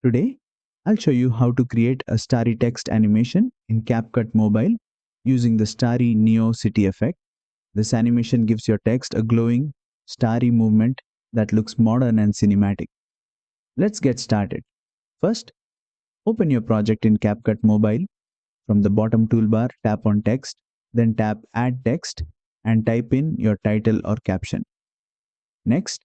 Today, I'll show you how to create a starry text animation in CapCut Mobile using the Starry Neo City effect. This animation gives your text a glowing, starry movement that looks modern and cinematic. Let's get started. First, open your project in CapCut Mobile. From the bottom toolbar, tap on Text, then tap Add Text and type in your title or caption. Next,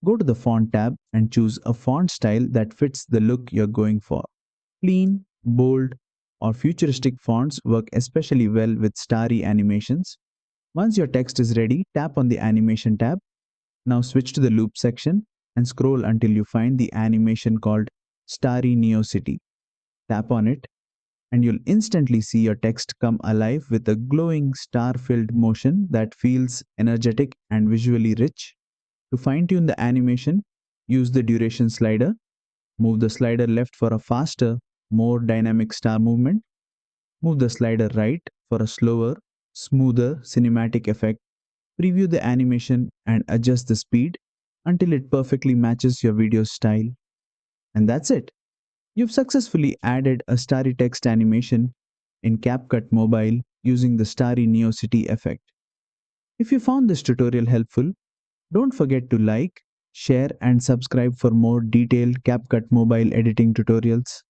go to the Font tab and choose a font style that fits the look you're going for. Clean, bold, or futuristic fonts work especially well with starry animations. Once your text is ready, tap on the Animation tab. Now switch to the Loop section and scroll until you find the animation called Starry Neo City. Tap on it, and you'll instantly see your text come alive with a glowing star-filled motion that feels energetic and visually rich. To fine-tune the animation, use the duration slider. Move the slider left for a faster, more dynamic star movement. Move the slider right for a slower, smoother cinematic effect. Preview the animation and adjust the speed until it perfectly matches your video's style. And that's it. You've successfully added a starry text animation in CapCut Mobile using the Starry Neo City effect. If you found this tutorial helpful, don't forget to like, share, and subscribe for more detailed CapCut Mobile editing tutorials.